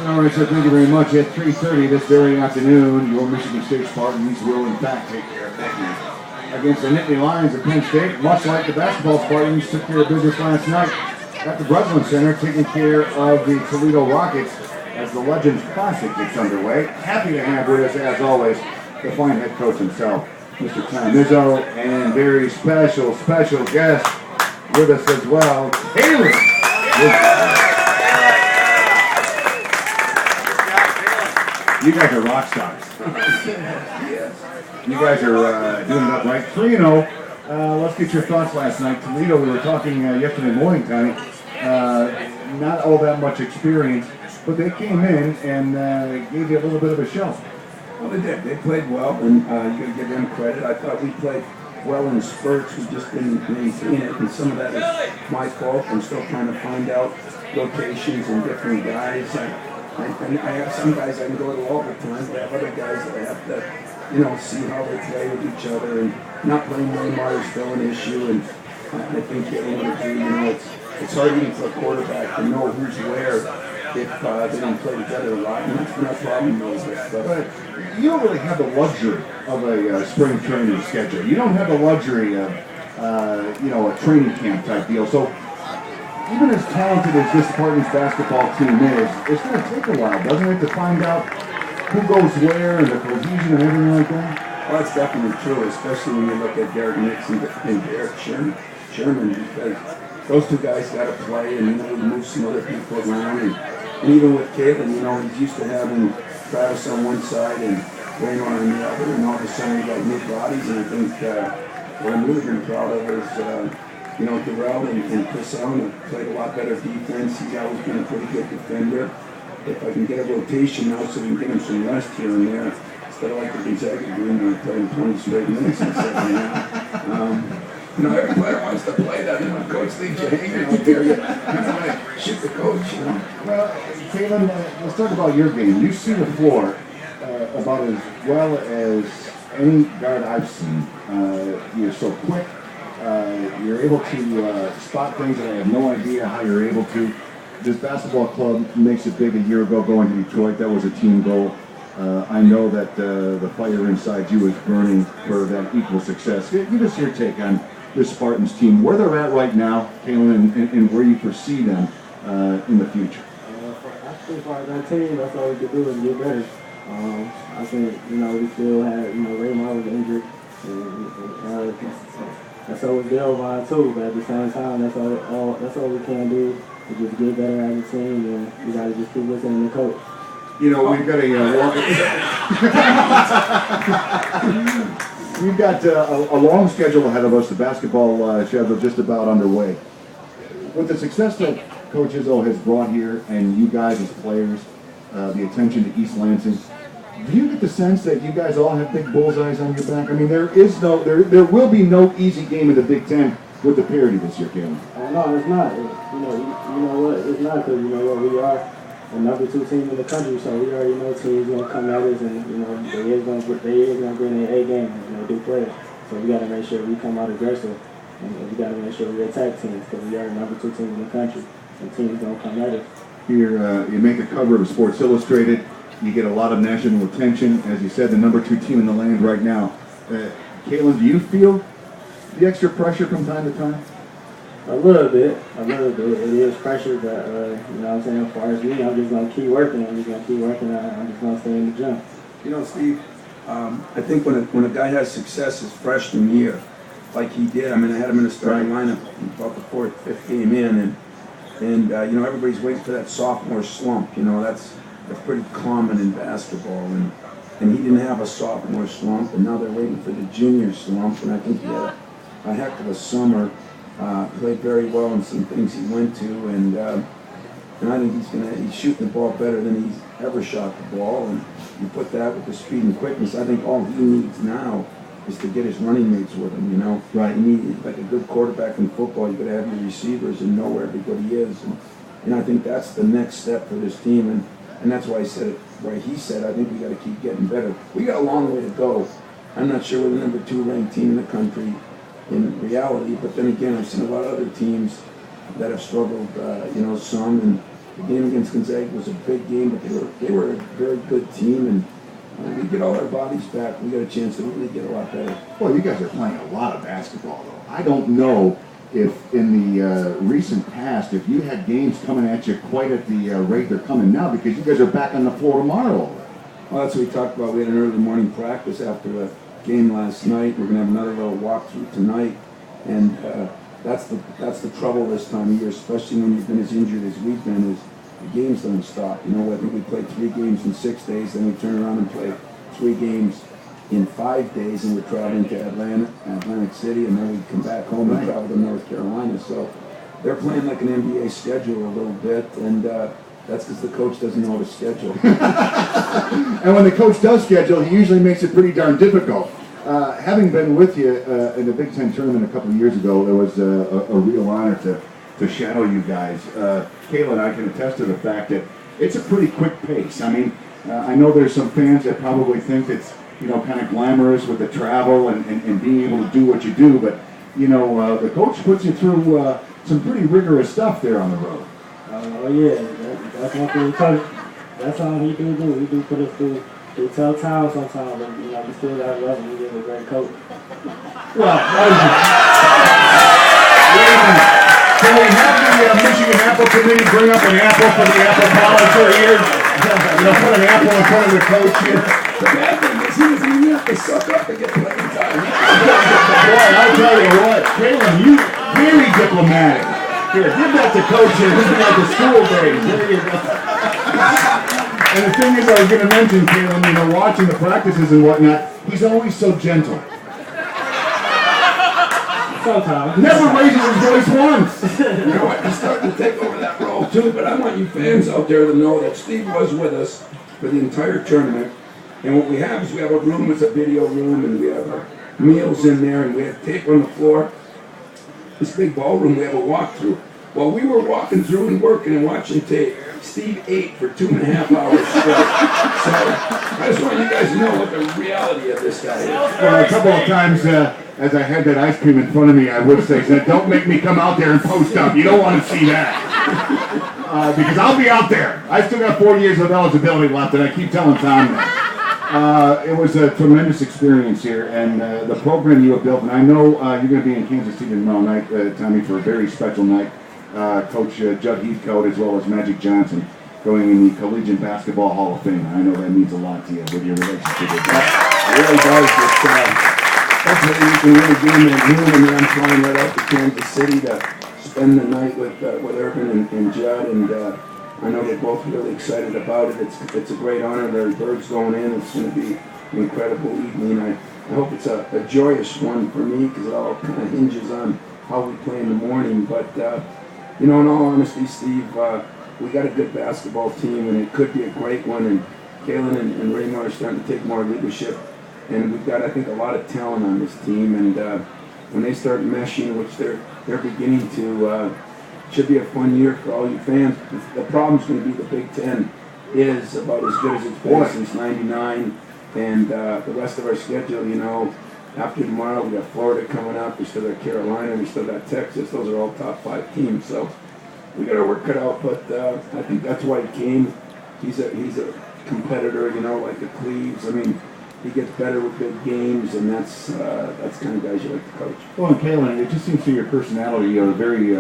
All right, so thank you very much. At 3:30 this very afternoon, your Michigan State Spartans will in fact take care of business against the Nittany Lions of Penn State, much like the basketball Spartans took care of business last night at the Breslin Center, taking care of the Toledo Rockets as the Legends Classic gets underway. Happy to have with us, as always, the fine head coach himself, Mr. Tom Izzo, and very special guest with us as well, Kalin. You guys are rock stars. You guys are doing it up right. 3-0. Let's get your thoughts last night. Toledo, we were talking yesterday morning, Tommy. Not all that much experience, but they came in and gave you a little bit of a show. Well, they did. They played well, and you got to give them credit. I thought we played well in spurts. We just didn't maintain it, and some of that is my fault. I'm still trying to find out locations and different guys. I have some guys I can go to all the time, but I have other guys that I have to, see how they play with each other, and not playing Neymar is still an issue. And I think getting able to do, it's hard even for a quarterback to know who's where if they don't play together a lot, and that's been our problem those days. But you don't really have the luxury of a spring training schedule. You don't have the luxury of, a training camp type deal. So even as talented as this Spartans basketball team is, it's going to take a while, doesn't it, to find out who goes where and the cohesion and everything like that? Well, that's definitely true, especially when you look at Derek Nixon and Derek Sherman, because those two guys got to play, and we move some other people around. And even with Kalin, he's used to having Travis on one side and Raymond on the other, and all of a sudden we got new bodies. And I think what I'm really been proud of is, Durrell and Chris Allen have played a lot better defense. He's always been a pretty good defender. If I can get a rotation now so we can get him some rest here and there, instead of like the Gonzaga game, playing 20 straight minutes in the second half. Every player wants to play that, and when coach thinks you're hanging out there, you kind of want to shoot the coach, Well, Kalin, let's talk about your game. You see the floor about as well as any guard I've seen. You're so quick. You're able to spot things that I have no idea how you're able to. This basketball club makes it big a year ago going to Detroit. That was a team goal. I know that the fire inside you is burning for that equal success. Give us your take on this Spartans team, where they're at right now, Kalin, and where you foresee them in the future. I think for our team, that's all we can do is get better. I think, we still had, Raymond was injured. And that's all we deal with too, but at the same time, that's all we can do is just get better as a team, and we got to just keep listening to coach. We've got we've got a long schedule ahead of us. The basketball schedule just about underway. With the success that Coach Izzo has brought here, and you guys as players, the attention to East Lansing, do you get the sense that you guys all have big bullseyes on your back? I mean, there will be no easy game in the Big Ten with the parity this year, Kalin. No, it's not. You know what? It's not, because we are the number 2 team in the country, so we already know teams gonna come at us, and they is gonna bring their A game, and they do play it. So we gotta make sure we come out aggressive, and we gotta make sure we attack teams, because we are the number 2 team in the country, and teams gonna come at us. Here, you make the cover of Sports Illustrated. You get a lot of national attention. As you said, the number 2 team in the land right now. Kalin, do you feel the extra pressure from time to time? A little bit. It is pressure, but, as far as me, I'm just going to keep working. I'm just going to stay in the gym. Steve, I think when a guy has success his freshman year, like he did, I had him in the starting lineup about the 4th, 5th game in, and everybody's waiting for that sophomore slump. That's pretty common in basketball, and he didn't have a sophomore slump, and now they're waiting for the junior slump, and I think he had a heck of a summer. Played very well in some things he went to, and I think he's shooting the ball better than he's ever shot the ball, and you put that with the speed and quickness. I think all he needs now is to get his running mates with him, Right. You need, like a good quarterback in football, you got to have your receivers and know where everybody is, and I think that's the next step for this team, and that's why I said it, right, he said, I think we got to keep getting better. We got a long way to go. I'm not sure we're the number 2 ranked team in the country in reality, but then again, I've seen a lot of other teams that have struggled, some, and the game against Gonzaga was a big game, but they were a very good team, and we get all our bodies back. We got a chance to really get a lot better. Well, you guys are playing a lot of basketball, though. I don't know if in the recent past, if you had games coming at you quite at the rate they're coming now, because you guys are back on the floor tomorrow. Well, that's what we talked about. We had an early morning practice after the game last night. We're going to have another little walkthrough tonight, and that's the trouble this time of year, especially when you've been as injured as we've been, is the games don't stop. You know, I think we played 3 games in 6 days, then we turn around and play 3 games in 5 days, and we're traveling to Atlantic City, and then we come back home and travel to North Carolina. So they're playing like an NBA schedule a little bit, and that's because the coach doesn't know how to schedule. And when the coach does schedule, he usually makes it pretty darn difficult. Having been with you in the Big Ten tournament a couple of years ago, it was a real honor to shadow you guys. Kalin, I can attest to the fact that it's a pretty quick pace. I mean, I know there's some fans that probably think it's, you know, kind of glamorous with the travel and being able to do what you do, but, you know, the coach puts you through some pretty rigorous stuff there on the road. Oh yeah, that's one thing. That's all he do. He do put us through tough times sometimes, but you know, we still got love him. He's a great coach. Well, can we have the Michigan Apple Committee bring up an apple for the apple polish here? You know, put an apple in front of the coach here. The bad thing is he doesn't even have to suck up to get playing time. Boy, I'll tell you what, Kalin, you very diplomatic. Here, give that to coach here. This is like the school days. There you go. And the thing is, I was going to mention, Kalin, you know, watching the practices and whatnot, he's always so gentle. Sometimes. Never raises his voice once. You know what? He's starting to take over that role too, but I want you fans out there to know that Steve was with us for the entire tournament. And what we have is we have a room, it's a video room, and we have our meals in there, and we have tape on the floor. This big ballroom, we have a walkthrough. While we were walking through and working and watching tape, Steve ate for 2.5 hours straight. So I just want you guys to know what the reality of this guy is. Well, a couple of times, as I had that ice cream in front of me, I would say, don't make me come out there and post up. You don't want to see that. Because I'll be out there. I still got 4 years of eligibility left, and I keep telling Tom that. It was a tremendous experience here, and the program you have built, and I know you're going to be in Kansas City tomorrow night, Tommy, for a very special night. Coach Judd Heathcote as well as Magic Johnson going in the Collegiate Basketball Hall of Fame. I know that means a lot to you with your relationship with that. It really does. That's what you can really do in that room, and then I'm flying right out to Kansas City to spend the night with Urban and Judd, and I know they're both really excited about it. It's a great honor. Larry Bird's going in. It's going to be an incredible evening. I hope it's a joyous one for me because it all kind of hinges on how we play in the morning. But, you know, in all honesty, Steve, we got a good basketball team, and it could be a great one. And Kalin and Raymond are starting to take more leadership. And we've got, I think, a lot of talent on this team. And when they start meshing, which they're beginning to, should be a fun year for all you fans. The problem's going to be the Big Ten is about as good as it's been since '99, and the rest of our schedule, you know, after tomorrow we got Florida coming up, we still got Carolina, we still got Texas. Those are all top 5 teams, so we got our work cut out. But I think that's why he came. He's a competitor, you know, like the Cleves. I mean, he gets better with big games, and that's kind of guys you like to coach. Well, and Kalin, it just seems to your personality a very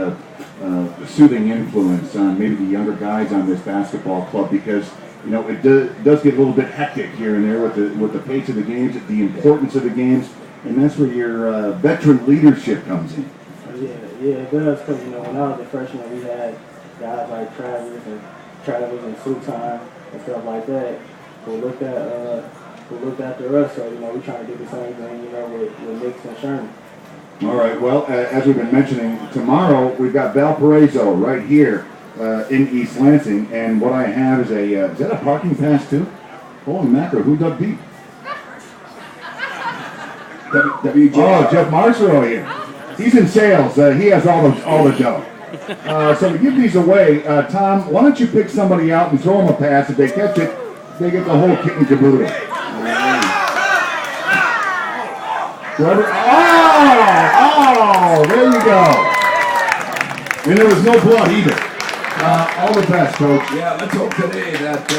soothing influence on maybe the younger guys on this basketball club, because you know it does get a little bit hectic here and there with the pace of the games, the importance of the games, and that's where your veteran leadership comes in. Yeah, it does, because you know when I was a freshman, we had guys like Travis and Sutan and stuff like that who looked after us. So you know we're trying to do the same thing, you know, with Nix and Sherman. All right, well, as we've been mentioning, tomorrow we've got Valparaiso right here in East Lansing, and what I have is is that a parking pass too? Holy mackerel, who dug deep? WJR. Oh, Jeff Marshall here. He's in sales. He has all the dough. So to give these away, Tom, why don't you pick somebody out and throw them a pass? If they catch it, they get the whole kit and caboodle. Whoever, oh, there you go. And there was no blood either. All the best, Coach. Yeah, let's hope today that.